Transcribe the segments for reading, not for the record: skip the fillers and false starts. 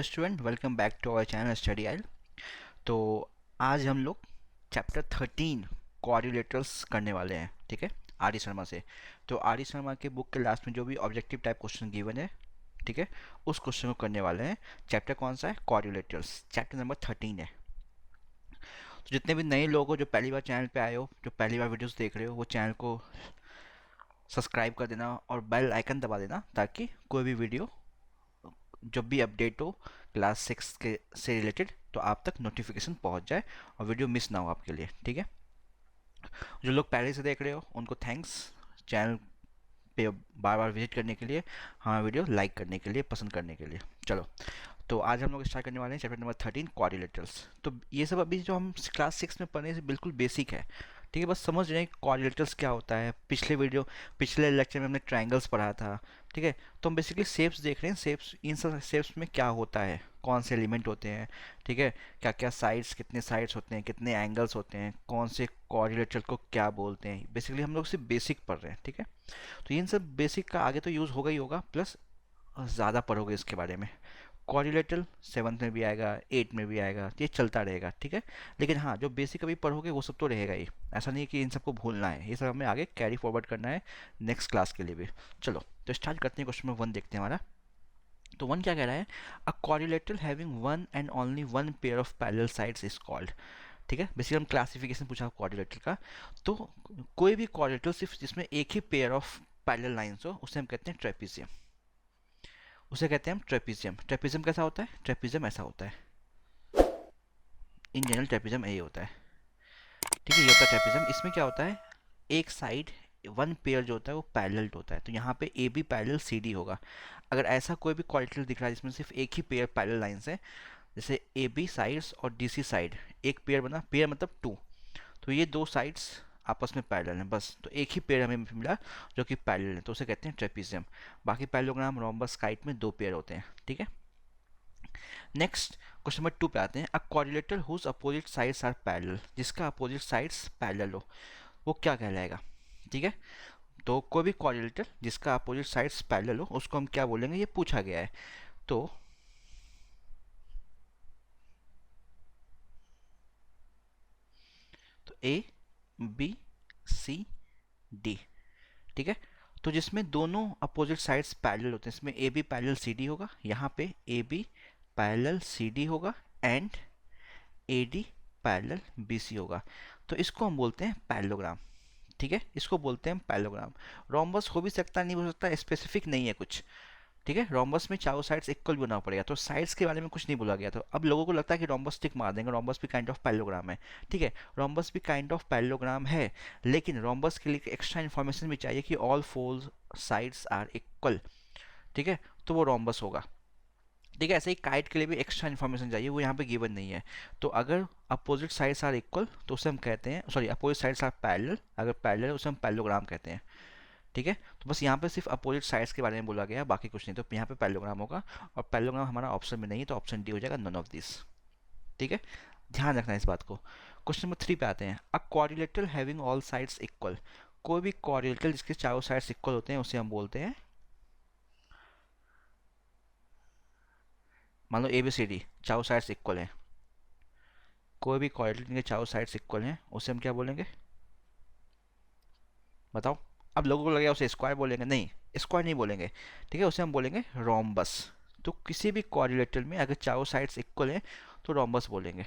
Student, welcome back to our channel study aisle. तो आज हम लोग चैप्टर 13 कोऑर्डिनेटर्स करने वाले हैं। ठीक है, आर डी शर्मा से। तो आर डी शर्मा के बुक के लास्ट में जो भी ऑब्जेक्टिव टाइप क्वेश्चन गिवन है, ठीक है, उस क्वेश्चन को करने वाले हैं। चैप्टर कौन सा है? कोऑर्डिनेटर्स, चैप्टर नंबर 13 है। तो जितने भी नए लोग हो जो पहली बार चैनल पे आए हो, जो पहली बार वीडियोस देख रहे हो, वो चैनल को सब्सक्राइब कर देना और बेल आइकन दबा देना, ताकि कोई भी वीडियो जब भी अपडेट हो क्लास 6 के से रिलेटेड तो आप तक नोटिफिकेशन पहुंच जाए और वीडियो मिस ना हो आपके लिए। ठीक है, जो लोग पहले से देख रहे हो उनको थैंक्स, चैनल पे बार बार विजिट करने के लिए, हमारा वीडियो लाइक करने के लिए, पसंद करने के लिए। चलो, तो आज हम लोग स्टार्ट करने वाले हैं चैप्टर नंबर 13 कोऑर्डिनेटर्स। तो ये सब अभी जो हम क्लास 6 में पढ़ने से बिल्कुल बेसिक है। ठीक है, बस समझ रहे हैं कोऑर्डिनेटर्स क्या होता है। पिछले लेक्चर में हमने ट्राइंगल्स पढ़ा था। ठीक है, तो हम बेसिकली शेप्स देख रहे हैं। शेप्स, इन सब शेप्स में क्या होता है, कौन से एलिमेंट होते हैं, ठीक है, क्या क्या साइड्स, कितने साइड्स होते हैं, कितने एंगल्स होते हैं, कौन से कोऑर्डिनेटर को क्या बोलते हैं। बेसिकली हम लोग सिर्फ बेसिक पढ़ रहे हैं। ठीक है, तो इन सब बेसिक का आगे तो यूज़ होगा ही होगा, प्लस ज़्यादा पढ़ोगे इसके बारे में। कोऑर्डिनेटर 7th में भी आएगा, 8 में भी आएगा, ये चलता रहेगा। ठीक है, लेकिन हाँ, जो बेसिक अभी पढ़ोगे वो सब तो रहेगा ही। ऐसा नहीं है कि इन सबको भूलना है, ये सब हमें आगे कैरी फॉरवर्ड करना है नेक्स्ट क्लास के लिए भी। चलो, तो स्टार्ट करते हैं। क्वेश्चन नंबर 1 देखते हैं हमारा। तो 1 क्या कह रहा है? A coordinator having one and only one pair of parallel sides is called. ठीक है, बेसिकली हम क्लासिफिकेशन पूछा कोऑर्डिनेटर का। तो कोई भी कोऑर्डिनेटर सिर्फ जिसमें एक ही पेयर ऑफ पैरेलल लाइंस हो, उसे हम कहते हैं ट्रेपीजियम। उसे कहते हैं हम ट्रेपीजियम। ट्रेपीजियम कैसा होता है? ट्रेपीजियम ऐसा होता है। इन जनरल ट्रेपीजियम यही होता है। ठीक है, ये होता है ट्रेपीजियम। इसमें क्या होता है, एक साइड वन पेयर जो होता है वो पैरेलल होता है। तो यहाँ पे A B parallel C D होगा। अगर ऐसा कोई भी क्वाड्रिलेटरल दिख रहा है जिसमें सिर्फ एक ही पेयर पैरेलल लाइंस है, जैसे ए बी साइड्स और डी सी साइड, एक पेयर बना, पेयर मतलब टू, तो ये दो साइड्स आपस में पैरेलल हैं बस। तो एक ही पेयर हमें मिला जो कि पैरेलल है, तो उसे कहते हैं ट्रेपीजियम। बाकी पैरेललोग्राम, रोम्बस, काइट में दो पेयर होते हैं। ठीक है, नेक्स्ट क्वेश्चन नंबर 2 पे आते हैं। A coordinator whose opposite sides are parallel, जिसका अपोजिट साइड्स पैरेलल हो, वो क्या कहलाएगा? ठीक है, तो कोई भी कोऑर्डिनेटर जिसका अपोजिट साइड्स पैरेलल हो उसको हम क्या बोलेंगे, ये पूछा गया है। तो ए बी सी डी। ठीक है, तो जिसमें दोनों अपोजिट साइड्स पैरेलल होते हैं, इसमें A B parallel C D होगा, यहाँ पे A B parallel C D होगा and A D parallel B C होगा। तो इसको हम बोलते हैं पैरेललोग्राम। ठीक है, इसको बोलते हैं पैरेललोग्राम। रोम्बस हो भी सकता है, नहीं हो सकता, स्पेसिफिक नहीं है कुछ। ठीक है, रोम्बस में चारों साइड्स इक्वल बनाना पड़ेगा, तो साइड्स के बारे में कुछ नहीं बोला गया। तो अब लोगों को लगता है कि रोम्बस टिक मार देंगे, रोम्बस भी काइंड ऑफ पैरेललोग्राम है। ठीक है, रोम्बस भी काइंड ऑफ पैरेललोग्राम है, लेकिन रोम्बस के लिए एक्स्ट्रा इन्फॉर्मेशन भी चाहिए कि all four sides are equal. ठीक है, तो वो रोम्बस होगा। ठीक है, ऐसे ही काइट के लिए भी एक्स्ट्रा इन्फॉर्मेशन चाहिए, वो यहाँ पे गिवन नहीं है। तो अगर अपोजिट साइड्स आर इक्वल तो उसे हम कहते हैं, sorry, opposite sides are parallel, अगर पैरेलल उसे हम पैरेललोग्राम कहते हैं। ठीक है, तो बस यहाँ पे सिर्फ अपोजिट साइड्स के बारे में बोला गया है, बाकी कुछ नहीं। तो यहाँ पे पैरेललोग्राम होगा, और पैरेललोग्राम हमारा ऑप्शन में नहीं है, तो ऑप्शन डी हो जाएगा, नन ऑफ दिस। ठीक है, ध्यान रखना इस बात को। क्वेश्चन नंबर 3 पे आते हैं। A coordinator having all sides equal, कोई भी कोऑर्डिनेटर जिसके चारों साइड्स इक्वल होते हैं उसे हम बोलते हैं, मान लो ए बी सी डी चारों साइड्स इक्वल हैं, कोई भी कोऑर्डिनेटर जिनके चारों साइड्स इक्वल हैं उसे हम क्या बोलेंगे, बताओ? अब लोगों को लगेगा उसे स्क्वायर बोलेंगे, नहीं, स्क्वायर नहीं बोलेंगे। ठीक है, उसे हम बोलेंगे रोम्बस। तो किसी भी कोऑर्डिनेटर में अगर चारों साइड्स इक्वल हैं तो रोम्बस बोलेंगे।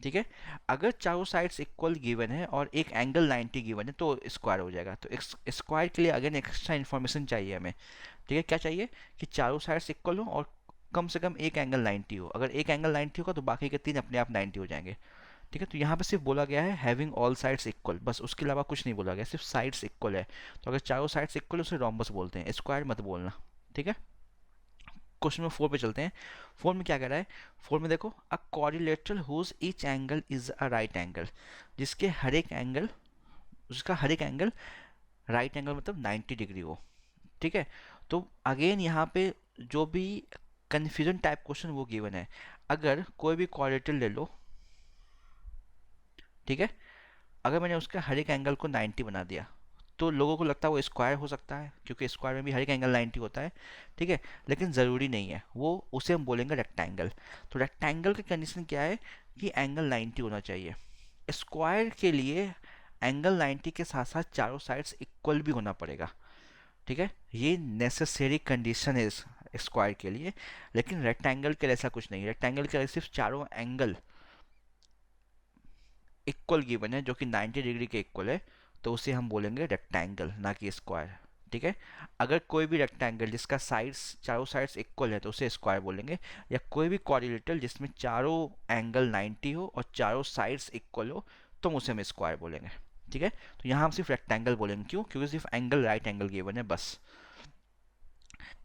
ठीक है, अगर चारों साइड्स इक्वल गिवन है और एक एंगल 90 गिवन है तो स्क्वायर हो जाएगा। तो स्क्वायर के लिए अगेन एक्स्ट्रा इन्फॉर्मेशन चाहिए हमें। ठीक है, क्या चाहिए कि चारों साइड्स इक्वल हो और कम से कम एक एंगल 90 हो। अगर एक एंगल 90 होगा तो बाकी के तीन अपने आप 90 हो जाएंगे। ठीक है, तो यहाँ पे सिर्फ बोला गया है हैविंग ऑल साइड्स इक्वल, बस, उसके अलावा कुछ नहीं बोला गया, सिर्फ साइड्स इक्वल है। तो अगर चारों साइड्स इक्वल है उसे रोम्बस बोलते हैं, स्क्वायर मत बोलना। ठीक है, क्वेश्चन नंबर 4 पे चलते हैं। 4 में क्या कह रहा है? 4 में देखो, a quadrilateral whose each angle is a right angle, जिसके हर एक एंगल, उसका हर एक एंगल राइट एंगल मतलब 90 डिग्री हो। ठीक है, तो अगेन यहाँ पे जो भी कन्फ्यूजन टाइप क्वेश्चन वो गिवन है। अगर कोई भी क्वाड्रिलेटरल ले लो, ठीक है, अगर मैंने उसका हर एक एंगल को 90 बना दिया तो लोगों को लगता है वो स्क्वायर हो सकता है, क्योंकि स्क्वायर में भी हर एक एंगल 90 होता है, ठीक है, लेकिन ज़रूरी नहीं है वो, उसे हम बोलेंगे रेक्टेंगल। तो रेक्टेंगल की कंडीशन क्या है कि एंगल 90 होना चाहिए। स्क्वायर के लिए एंगल 90 के साथ साथ चारों साइड्स इक्वल भी होना पड़ेगा, ठीक है, ये नेसेसरी कंडीशन है स्क्वायर के लिए। लेकिन रेक्टेंगल के लिए ऐसा कुछ नहीं है, रेक्टेंगल के लिए सिर्फ चारों एंगल इक्वल गिवन है जो कि 90 डिग्री के इक्वल है, तो उसे हम बोलेंगे रेक्टेंगल, ना कि स्क्वायर, ठीक है। अगर कोई भी रेक्टेंगल जिसका साइड्स चारों साइड्स इक्वल है तो उसे स्क्वायर बोलेंगे, या कोई भी क्वाड्रिलेटरल जिसमें चारों एंगल 90 हो और चारों साइड्स इक्वल हो तो उसे हम स्क्वायर बोलेंगे, ठीक है। तो यहाँ हम सिर्फ रेक्टेंगल बोलेंगे, क्यों? क्योंकि सिर्फ एंगल राइट एंगल गिवन है, बस।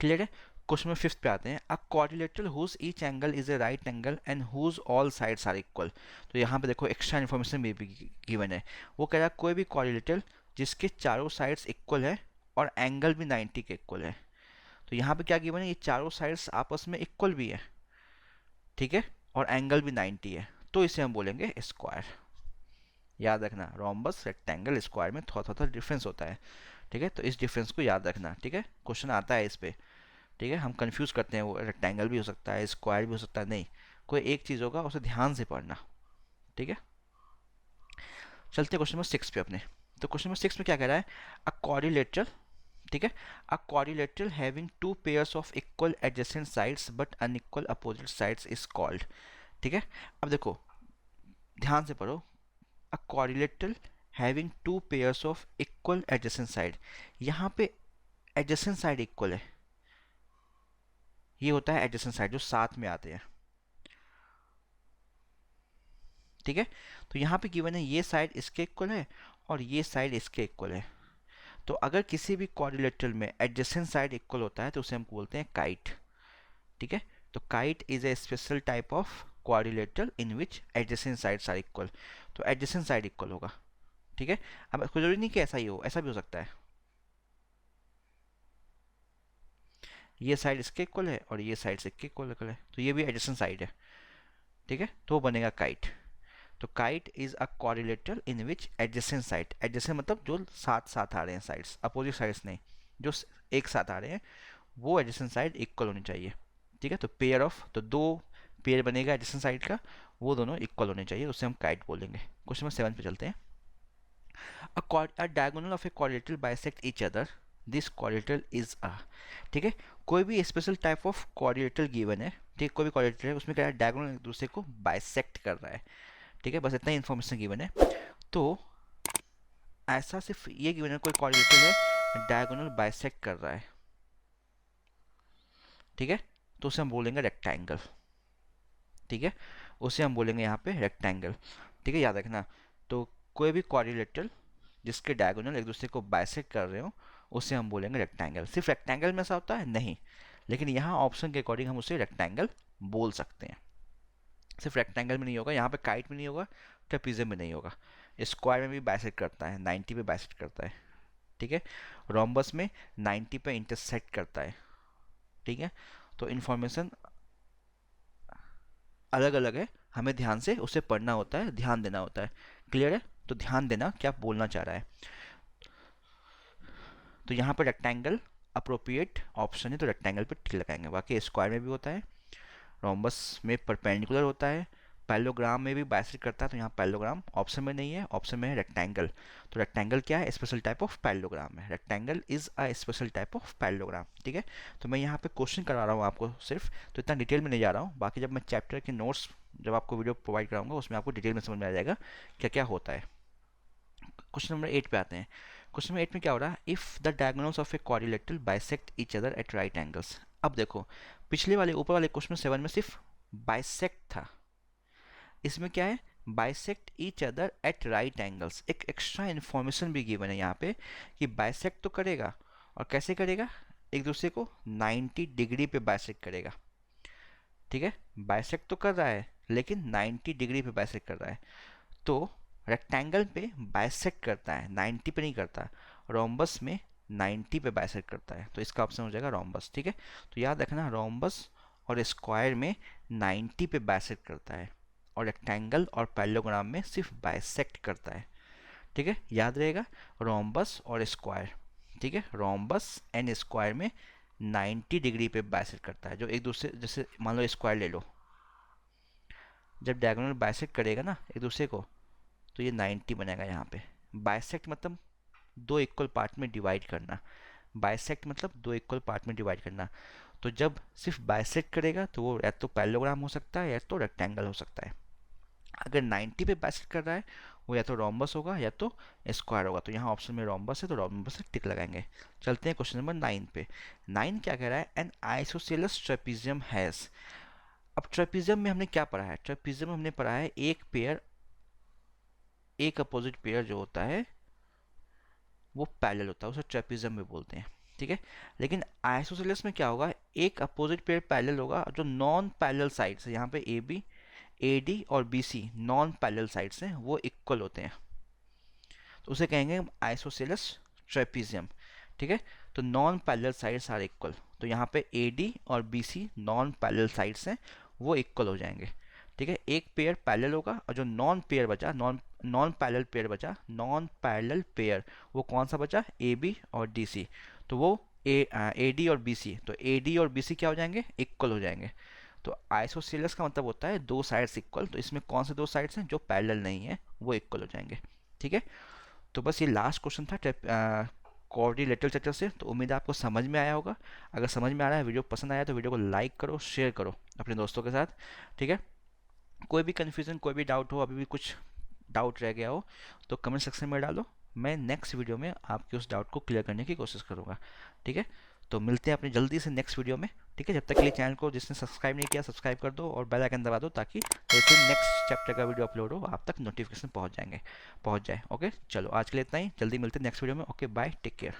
क्लियर है? क्वेश्चन नंबर 5 पे आते हैं। A quadrilateral whose each angle is a right angle and whose all sides are equal. तो यहाँ पे देखो एक्स्ट्रा इन्फॉर्मेशन भी गिवन है। वो कह रहा है कोई भी क्वाड्रिलेटरल जिसके चारों साइड्स इक्वल है और एंगल भी 90 के इक्वल है। तो यहाँ पे क्या गिवन है, ये चारों साइड्स आपस में इक्वल भी है, ठीक है, और एंगल भी 90 है, तो इसे हम बोलेंगे स्क्वायर। याद रखना, रोम्बस रेक्टेंगल स्क्वायर में थोड़ा थोड़ा डिफरेंस होता है, ठीक है, तो इस डिफरेंस को याद रखना, ठीक है, क्वेश्चन आता है इस पे, ठीक है। हम कंफ्यूज करते हैं, वो रेक्टेंगल भी हो सकता है, स्क्वायर भी हो सकता है, नहीं, कोई एक चीज़ होगा, उसे ध्यान से पढ़ना, ठीक है। चलते क्वेश्चन नंबर 6 पे अपने। तो क्वेश्चन नंबर 6 में क्या कह रहा है, अ क्वाड्रिलेटरल, ठीक है, अ quadrilateral having two pairs of equal adjacent sides but unequal opposite sides is called, ठीक है। अब देखो ध्यान से पढ़ो, अ quadrilateral having two pairs of equal adjacent side, यहाँ पे एडजेसेंट साइड इक्वल है, ये होता है एडजेसेंट साइड जो साथ में आते हैं, ठीक है। तो यहाँ पे गिवन है ये साइड इसके इक्वल है और ये साइड इसके इक्वल है। तो अगर किसी भी क्वाड्रिलेटरल में एडजेसेंट साइड इक्वल होता है तो उसे हम बोलते हैं काइट, ठीक है। तो kite is a special type of quadrilateral in which adjacent sides are equal. तो एडजेसेंट साइड इक्वल होगा, ठीक है। अब कोई जरूरी नहीं कि ऐसा ही हो, ऐसा भी हो सकता है, ये साइड इसके इक्वल है और ये साइड इसके इक्वल है, तो ये भी एडजेसेंट साइड है, ठीक है, तो वो बनेगा काइट। तो kite is a quadrilateral in which adjacent side, adjacent मतलब जो साथ साथ आ रहे हैं साइड्स, अपोजिट साइड्स नहीं, जो एक साथ आ रहे हैं, वो एडजेसेंट साइड इक्वल होनी चाहिए, ठीक है। तो पेयर ऑफ, तो दो पेयर बनेगा एडजेसेंट साइड का, वो दोनों इक्वल होने चाहिए, उसे हम काइट बोलेंगे। क्वेश्चन नंबर 7 पे चलते हैं। A diagonal of a quadrilateral bisect each other. This quadrilateral is a, ठीक है, कोई भी special type of quadrilateral given है, ठीक है, कोई भी क्वाड्रिलेटरल है उसमें क्या है, डायगोनल एक दूसरे को बाइसेक्ट कर रहा है, ठीक है, बस इतना ही इन्फॉर्मेशन गिवन है। तो ऐसा सिर्फ ये गिवन है, कोई क्वाड्रिलेटरल है डायगोनल बाइसेक्ट कर रहा है, ठीक है, तो उसे हम बोलेंगे रेक्टेंगल, ठीक है, उसे हम बोलेंगे यहाँ पे रेक्टेंगल, ठीक है, याद रखना। तो कोई भी क्वाड्रिलेटरल जिसके डायगोनल एक दूसरे को बाइसेक्ट कर रहे हो उसे हम बोलेंगे रेक्टेंगल। सिर्फ रेक्टेंगल में ऐसा होता है नहीं, लेकिन यहाँ ऑप्शन के अकॉर्डिंग हम उसे रेक्टेंगल बोल सकते हैं। सिर्फ रेक्टेंगल में नहीं होगा, यहाँ पे काइट में नहीं होगा, ट्रेपीजियम में नहीं होगा, स्क्वायर में भी बाइसेक्ट करता है, 90 पे बाइसेक्ट करता है, ठीक है, रोम्बस में 90 पे इंटरसेक्ट करता है, ठीक है। तो इन्फॉर्मेशन अलग अलग है, हमें ध्यान से उसे पढ़ना होता है, ध्यान देना होता है, क्लियर है? तो ध्यान देना क्या बोलना चाह रहा है। तो यहाँ पर रेक्टेंगल अप्रोप्रिएट ऑप्शन है, तो रेक्टेंगल पे टिक लगाएंगे, बाकी स्क्वायर में भी होता है, रोम्बस में परपेंडिकुलर होता है, पैरेललोग्राम में भी बाइसेक्ट करता है, तो यहाँ पैरेललोग्राम ऑप्शन में नहीं है, ऑप्शन में है रेक्टेंगल। तो रेक्टेंगल क्या है, स्पेशल टाइप ऑफ पैरेललोग्राम है, rectangle is a special type of parallelogram, ठीक है। तो मैं यहाँ पे क्वेश्चन करा रहा हूँ आपको सिर्फ, तो इतना डिटेल में नहीं जा रहा हूँ, बाकी जब मैं चैप्टर के नोट्स जब आपको वीडियो प्रोवाइड कराऊंगा उसमें आपको डिटेल में समझ में आ जाएगा क्या क्या होता है। क्वेश्चन नंबर 8 पे आते हैं। क्वेश्चन नंबर 8 में क्या हो रहा है, if the diagonals of a quadrilateral bisect each other at right angles. अब देखो पिछले वाले ऊपर वाले क्वेश्चन 7 में सिर्फ बाइसेक्ट था, इसमें क्या है, bisect each other at right angles. एक एक्स्ट्रा इन्फॉर्मेशन भी गिवन है यहाँ पे कि बाइसेक्ट तो करेगा, और कैसे करेगा, एक दूसरे को 90 डिग्री पे बाइसेक्ट करेगा, ठीक है, बाइसेक्ट तो कर रहा है लेकिन 90 डिग्री पे बाइसेक्ट कर रहा है। तो रेक्टेंगल पे बाइसेक्ट करता है, 90 पे नहीं करता, रोम्बस में 90 पे बाइसेक्ट करता है, तो इसका ऑप्शन हो जाएगा रोम्बस, ठीक है। तो याद रखना रोम्बस और स्क्वायर में 90 पे बाइसेक्ट करता है और रेक्टेंगल और पैरेललोग्राम में सिर्फ बाइसेक्ट करता है, ठीक है, याद रहेगा, रोम्बस और स्क्वायर, ठीक है, रोम्बस एंड स्क्वायर में 90 डिग्री पे बाइसेक्ट करता है, जो एक दूसरे, जैसे मान लो स्क्वायर ले लो, जब डायगोनल बाइसेक्ट करेगा ना एक दूसरे को, तो ये 90 बनेगा यहाँ पे। बाइसेक्ट मतलब दो इक्वल पार्ट में डिवाइड करना, बाइसेक्ट मतलब दो इक्वल पार्ट में डिवाइड करना। तो जब सिर्फ बाइसेक्ट करेगा तो वो या तो पैरेललोग्राम हो सकता है या तो रेक्टेंगल हो सकता है। अगर 90 पे बाइसेक्ट कर रहा है वो या तो रोम्बस होगा या तो स्क्वायर होगा। तो यहाँ ऑप्शन में रोम्बस है तो रोम्बस से टिक लगाएंगे। चलते हैं क्वेश्चन नंबर 9 पे। 9 क्या कह रहा है, एन आइसोसेलेस ट्रेपीजियम हैज़। अब ट्रेपीजियम में हमने क्या पढ़ा है, ट्रेपीजियम में हमने पढ़ा है एक पेयर, एक अपोजिट पेयर जो होता है वो पैरेलल होता है, उसे ट्रेपीजियम में बोलते हैं, ठीक है। लेकिन आइसोसेलेस में क्या होगा, एक अपोजिट पेयर पैरेलल होगा, जो नॉन पैरेलल साइड्स है, यहाँ पे ए बी, ए डी और B C non parallel sides हैं, वो इक्वल होते हैं, तो उसे कहेंगे आइसोसेलेस ट्रेपीजियम, ठीक है। तो non parallel sides are equal, तो यहाँ पे ए डी और B C non parallel sides हैं, वो इक्वल हो जाएंगे, ठीक है। एक पेयर पैरेलल होगा और जो नॉन पेयर बचा, नॉन नॉन पैरेलल पेयर बचा, नॉन पैरेलल पेयर वो कौन सा बचा, ए बी और डी सी, तो वो ए डी और बी सी, तो ए डी और बी सी क्या हो जाएंगे, इक्वल हो जाएंगे। तो आइसोसेलेस का मतलब होता है दो साइड्स इक्वल, तो इसमें कौन से दो साइड्स हैं जो पैरेलल नहीं है वो इक्वल हो जाएंगे, ठीक है। तो बस ये लास्ट क्वेश्चन था कोऑर्डिनेटर स्ट्रक्चर से। तो उम्मीद है आपको समझ में आया होगा। अगर समझ में आ रहा है, वीडियो पसंद आया तो वीडियो को लाइक करो, शेयर करो अपने दोस्तों के साथ, ठीक है। कोई भी कन्फ्यूज़न, कोई भी डाउट हो, अभी भी कुछ डाउट रह गया हो तो कमेंट सेक्शन में डालो, मैं नेक्स्ट वीडियो में आपके उस डाउट को क्लियर करने की कोशिश करूँगा, ठीक है। तो मिलते हैं अपनी जल्दी से नेक्स्ट वीडियो में, ठीक है। जब तक के लिए चैनल को जिसने सब्सक्राइब नहीं किया सब्सक्राइब कर दो और बेल आइकन दबा दो, ताकि जैसे नेक्स्ट चैप्टर का वीडियो अपलोड हो आप तक नोटिफिकेशन पहुंच जाए। ओके, चलो आज के लिए इतना ही, जल्दी मिलते हैं नेक्स्ट वीडियो में। Okay, bye, take care.